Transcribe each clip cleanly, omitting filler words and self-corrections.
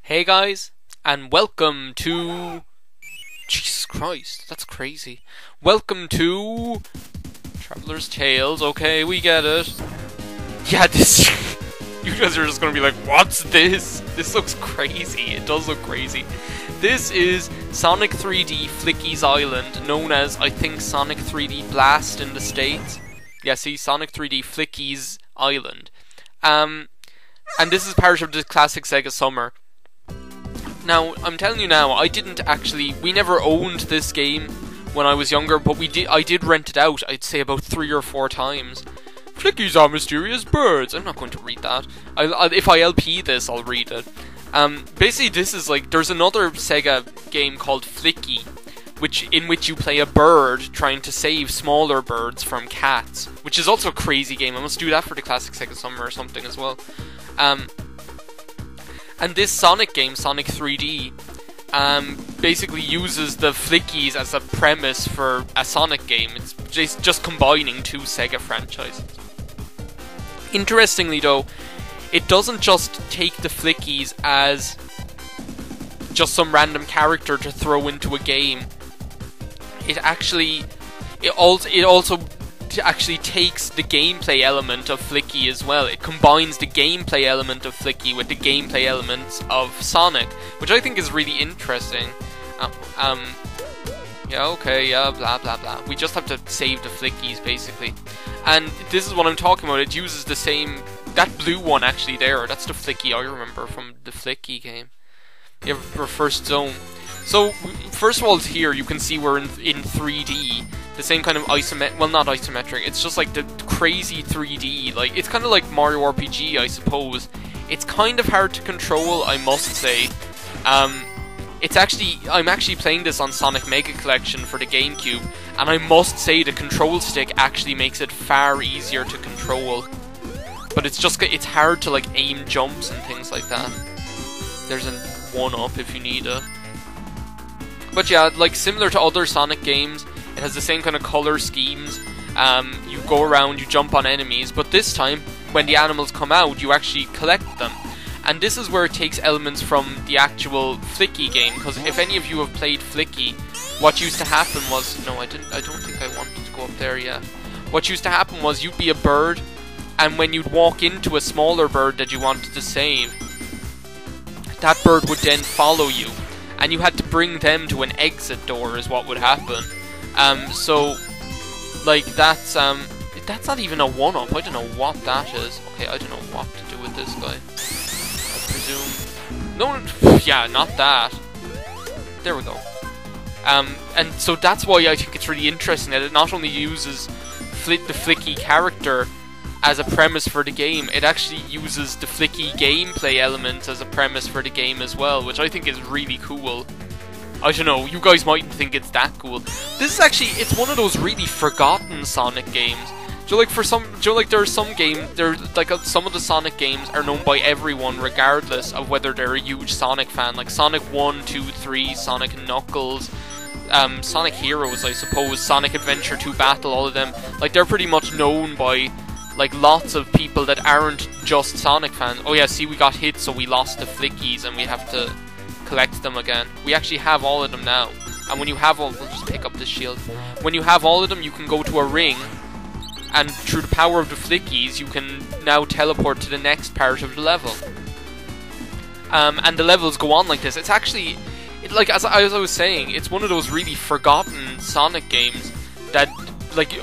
Hey guys, and welcome to... Jesus Christ, that's crazy. Welcome to... Traveler's Tales, okay, we get it. Yeah, this... You guys are just gonna be like, what's this? This looks crazy, it does look crazy. This is Sonic 3D Flickies Island, known as, I think, Sonic 3D Blast in the States. Yeah, see, Sonic 3D Flickies Island. And this is part of the classic SEGA Summer. Now, I'm telling you now, we never owned this game when I was younger, but I did rent it out, I'd say about 3 or 4 times. Flickies are mysterious birds. I'm not going to read that. If I LP this, I'll read it. Basically, this is like, there's another Sega game called Flicky, in which you play a bird trying to save smaller birds from cats, which is also a crazy game. I must do that for the classic Sega Summer or something as well. And this Sonic game, Sonic 3D, basically uses the Flickies as a premise for a Sonic game. It's just combining 2 Sega franchises. Interestingly though, it doesn't just take the Flickies as just some random character to throw into a game. It also actually takes the gameplay element of Flicky as well. It combines the gameplay element of Flicky with the gameplay elements of Sonic, which I think is really interesting. Yeah, okay, yeah, blah blah blah. We just have to save the Flickies, basically. And this is what I'm talking about. It uses the same... That blue one actually there, that's the Flicky I remember from the Flicky game. Yeah, for first zone. So, first of all, here you can see we're in 3D. The same kind of isometric, well, not isometric, it's just like the crazy 3D, like, it's kind of like Mario RPG, I suppose. It's kind of hard to control, I must say. I'm actually playing this on Sonic Mega Collection for the GameCube, and I must say the control stick actually makes it far easier to control. But it's hard to, like, aim jumps and things like that. There's a 1-up if you need it. But yeah, like, similar to other Sonic games, it has the same kind of color schemes. You go around, you jump on enemies, but this time, when the animals come out, you actually collect them. And this is where it takes elements from the actual Flicky game, because if any of you have played Flicky, what used to happen was... No, I don't think I wanted to go up there yet. What used to happen was you'd be a bird, and when you'd walk into a smaller bird that you wanted to save, that bird would then follow you, and you had to bring them to an exit door is what would happen. So, like, that's not even a 1-up, I don't know what that is. Okay, I don't know what to do with this guy. I presume... No, yeah, not that. There we go. And so that's why I think it's really interesting that it not only uses the Flicky character as a premise for the game, it actually uses the Flicky gameplay elements as a premise for the game as well, which I think is really cool. I don't know, you guys mightn't think it's that cool. This is actually, it's one of those really forgotten Sonic games. Do you know, like, there's some of the Sonic games are known by everyone regardless of whether they're a huge Sonic fan, like Sonic 1, 2, 3, Sonic and Knuckles, Sonic Heroes, I suppose, Sonic Adventure 2 Battle, all of them. Like, they're pretty much known by, like, lots of people that aren't just Sonic fans. Oh yeah, see, we got hit, so we lost the Flickies, and we have to collect them again. We actually have all of them now. And when you have all... We'll just pick up this shield. When you have all of them, you can go to a ring, and through the power of the Flickies, you can now teleport to the next part of the level. And the levels go on like this. It's actually... like, as I was saying, it's one of those really forgotten Sonic games that, like,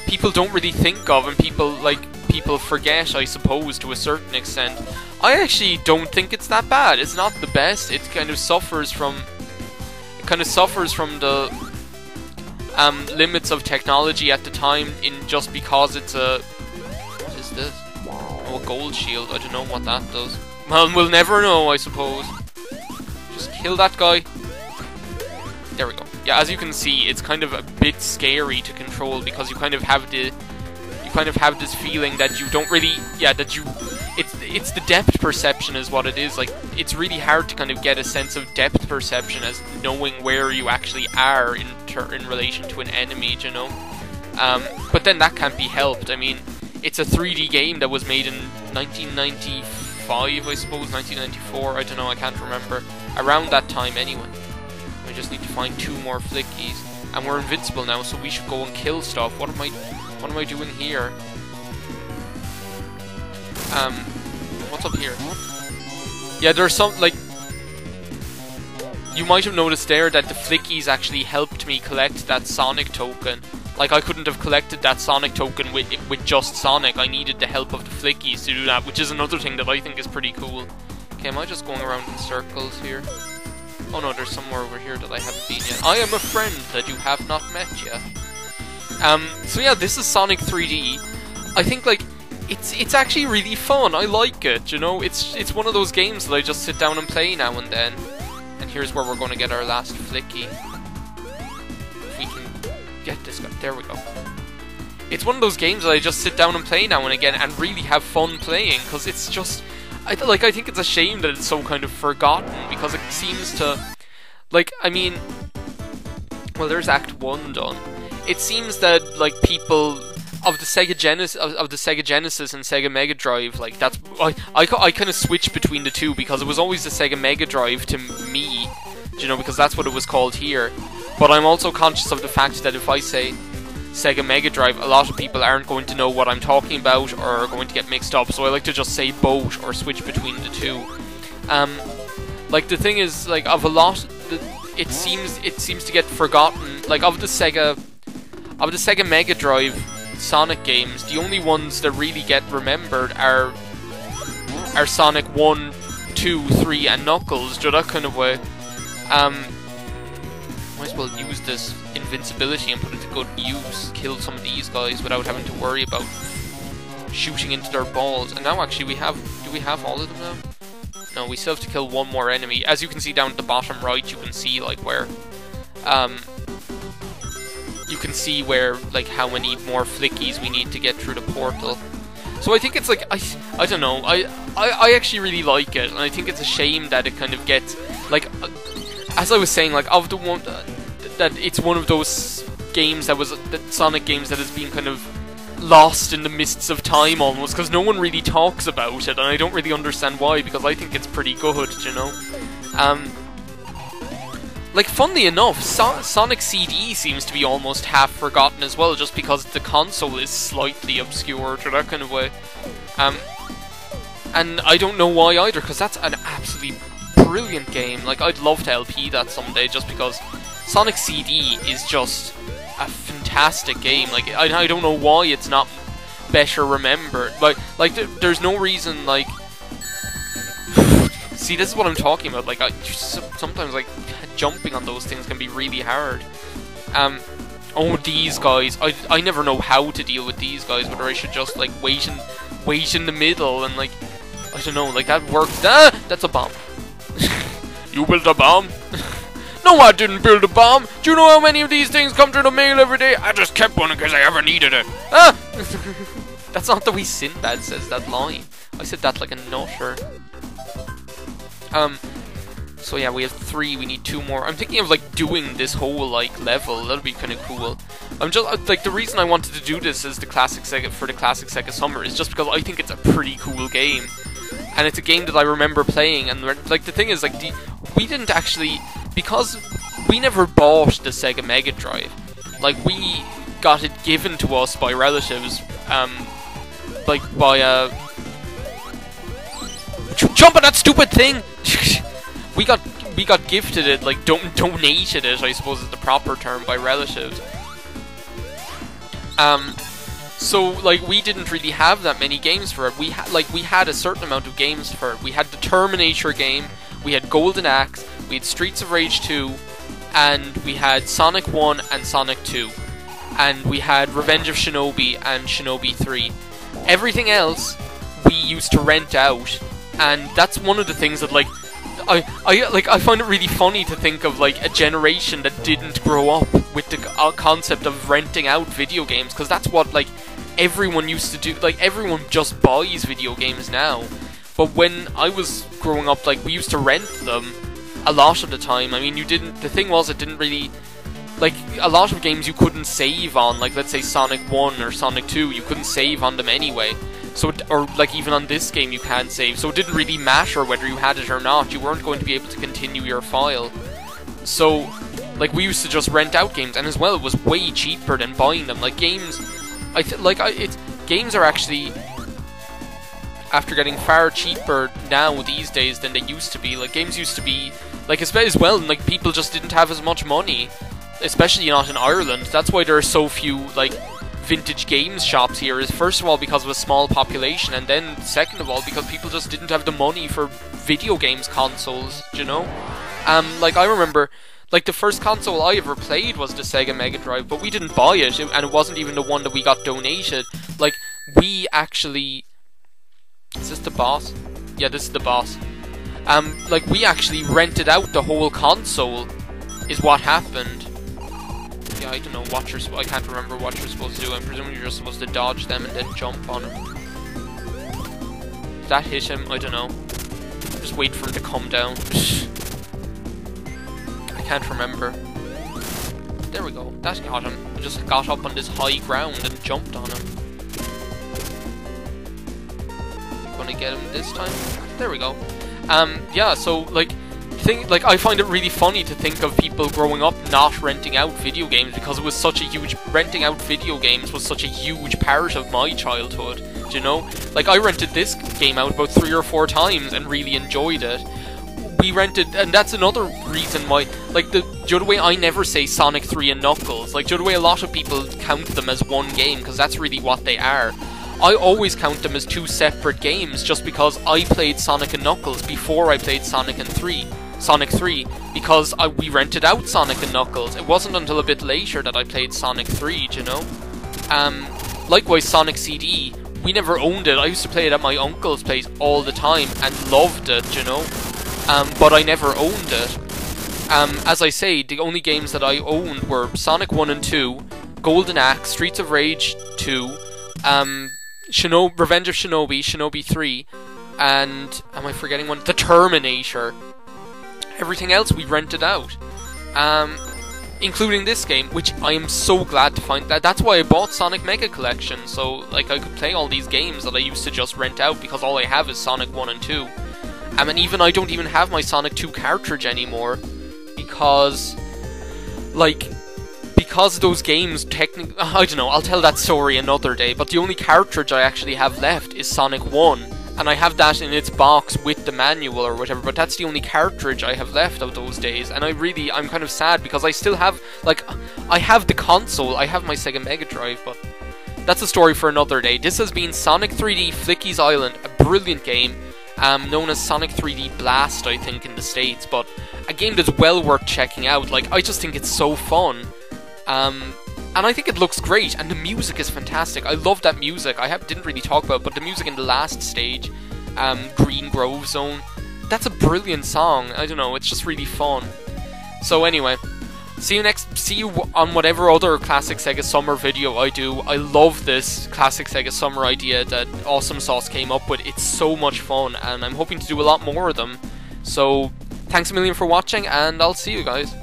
people don't really think of, and people forget, I suppose, to a certain extent. I actually don't think it's that bad. It's not the best. It kind of suffers from the limits of technology at the time, just because it's a... What is this? Oh, a gold shield. I don't know what that does. Well, we'll never know, I suppose. Just kill that guy. There we go. Yeah, as you can see, it's kind of a bit scary to control, because you kind of have this feeling that you don't really... Yeah, that you... It's the depth perception is what it is. Like, it's really hard to kind of get a sense of depth perception as knowing where you actually are in relation to an enemy, you know? But then that can't be helped. I mean, it's a 3D game that was made in 1994, 1995, I suppose, 1994, I don't know, I can't remember. Around that time anyway. We just need to find 2 more Flickies. And we're invincible now, so we should go and kill stuff. What am I doing here? What's up here? Yeah, there's some, like... You might have noticed there that the Flickies actually helped me collect that Sonic token. Like, I couldn't have collected that Sonic token with just Sonic. I needed the help of the Flickies to do that, which is another thing that I think is pretty cool. Okay, am I just going around in circles here? Oh no, there's somewhere over here that I haven't been yet. I am a friend that you have not met yet. So yeah, this is Sonic 3D. I think, like, it's actually really fun. I like it, you know? It's one of those games that I just sit down and play now and then. And here's where we're going to get our last Flicky. If we can get this guy. There we go. It's one of those games that I just sit down and play now and again and really have fun playing, because it's just... I think it's a shame that it's so kind of forgotten, because it seems to... Like, I mean... Well, there's Act 1 done. It seems that, like, people... Of the Sega Genesis and Sega Mega Drive, like, that's... I kind of switched between the two, because it was always the Sega Mega Drive to me, you know, because that's what it was called here. But I'm also conscious of the fact that if I say Sega Mega Drive, a lot of people aren't going to know what I'm talking about, or are going to get mixed up, so I like to just say both, or switch between the two. Like, the thing is, like, of a lot... It seems to get forgotten. Like, of the Sega Mega Drive Sonic games, the only ones that really get remembered are Sonic 1, 2, 3 and Knuckles, that kind of way. Might as well use this invincibility and put it to good use, kill some of these guys without having to worry about shooting into their balls. And now actually do we have all of them now? No, we still have to kill one more enemy. As you can see down at the bottom right, you can see like where you can see where, like, how many more Flickies we need to get through the portal. So I think it's like, I don't know, I actually really like it, and I think it's a shame that it kind of gets, like, as I was saying, like, of the one, that it's one of those games that Sonic games that has been kind of lost in the mists of time almost, because no one really talks about it, and I don't really understand why, because I think it's pretty good, you know? Like, funnily enough, Sonic CD seems to be almost half forgotten as well, just because the console is slightly obscured, or that kind of way. And I don't know why either, because that's an absolutely brilliant game. Like, I'd love to LP that someday, just because Sonic CD is just a fantastic game. Like, I don't know why it's not better remembered. Like there's no reason, like... See, this is what I'm talking about. Like, sometimes, like, jumping on those things can be really hard. Oh, these guys. I never know how to deal with these guys, whether I should just, like, wait in the middle and, like, I don't know, like, that works. Ah! That's a bomb. You built a bomb? No, I didn't build a bomb. Do you know how many of these things come through the mail every day? I just kept one in case I ever needed it. Ah! That's not the way Sinbad says that line. I said that like a nutter. So yeah, we have 3, we need 2 more. I'm thinking of, like, doing this whole, like, level. That'll be kind of cool. I'm just, like, the reason I wanted to do this is for the classic Sega Summer is just because I think it's a pretty cool game. And it's a game that I remember playing, and, like, the thing is, like, we didn't actually, because we never bought the Sega Mega Drive. Like, we got it given to us by relatives, like, by, jump on that stupid thing! We got gifted it, like, donated it, I suppose is the proper term, by relatives. So, like, we didn't really have that many games for it. We had a certain amount of games for it. We had the Terminator game, we had Golden Axe, we had Streets of Rage 2, and we had Sonic 1 and Sonic 2. And we had Revenge of Shinobi and Shinobi 3. Everything else we used to rent out, and that's one of the things that, like, I find it really funny to think of, like, a generation that didn't grow up with the concept of renting out video games, because that's what, like, everyone used to do. Like, everyone just buys video games now. But when I was growing up, like, we used to rent them a lot of the time. I mean, the thing was, it didn't really, like, a lot of games you couldn't save on, like, let's say Sonic 1 or Sonic 2, you couldn't save on them anyway. So, or like even on this game you can't save, so it didn't really matter whether you had it or not. You weren't going to be able to continue your file. So, like, we used to just rent out games, and as well, it was way cheaper than buying them. Like, games, games are actually, after getting far cheaper now these days than they used to be. Like, games used to be, like, as well, like, people just didn't have as much money, especially not in Ireland. That's why there are so few, like, vintage games shops here, is first of all because of a small population, and then second of all because people just didn't have the money for video games consoles, you know? Like, I remember, like, the first console I ever played was the Sega Mega Drive, but we didn't buy it, and it wasn't even the one that we got donated. Like, we actually... Is this the boss? Yeah, this is the boss. Like, we actually rented out the whole console, is what happened. Yeah, I don't know what I can't remember what you're supposed to do. I'm presuming you're just supposed to dodge them and then jump on him. Did that hit him? I don't know. Just wait for him to come down. I can't remember. There we go. That got him. I just got up on this high ground and jumped on him. Gonna get him this time. There we go. Yeah, so, like, I find it really funny to think of people growing up not renting out video games, because it was such a huge... Renting out video games was such a huge part of my childhood, do you know? Like, I rented this game out about 3 or 4 times and really enjoyed it. We rented... And that's another reason why... Like, the other way I never say Sonic 3 and Knuckles. Like, the other way a lot of people count them as one game, because that's really what they are. I always count them as 2 separate games, just because I played Sonic and Knuckles before I played Sonic 3, because we rented out Sonic and Knuckles. It wasn't until a bit later that I played Sonic 3, you know? Likewise, Sonic CD, we never owned it. I used to play it at my uncle's place all the time and loved it, you know? But I never owned it. As I say, the only games that I owned were Sonic 1 and 2, Golden Axe, Streets of Rage 2, Revenge of Shinobi, Shinobi 3, and, am I forgetting one? The Terminator. Everything else we rented out, including this game, which I am so glad to find. That's why I bought Sonic Mega Collection, so, like, I could play all these games that I used to just rent out, because all I have is Sonic 1 and 2. And even I don't even have my Sonic 2 cartridge anymore, because, like, because those games technically... I don't know, I'll tell that story another day, but the only cartridge I actually have left is Sonic 1. And I have that in its box with the manual or whatever, but that's the only cartridge I have left of those days. And I'm kind of sad, because I still have, like, I have the console, I have my Sega Mega Drive, but that's a story for another day. This has been Sonic 3D Flickies Island, a brilliant game, known as Sonic 3D Blast, I think, in the States, but a game that's well worth checking out. Like, I just think it's so fun. And I think it looks great, and the music is fantastic. I love that music. Didn't really talk about it, but the music in the last stage, Green Grove Zone, that's a brilliant song. I don't know, it's just really fun. So anyway, see you on whatever other Classic Sega Summer video I do. I love this Classic Sega Summer idea that Awesome Sauce came up with. It's so much fun, and I'm hoping to do a lot more of them. So, thanks a million for watching, and I'll see you guys.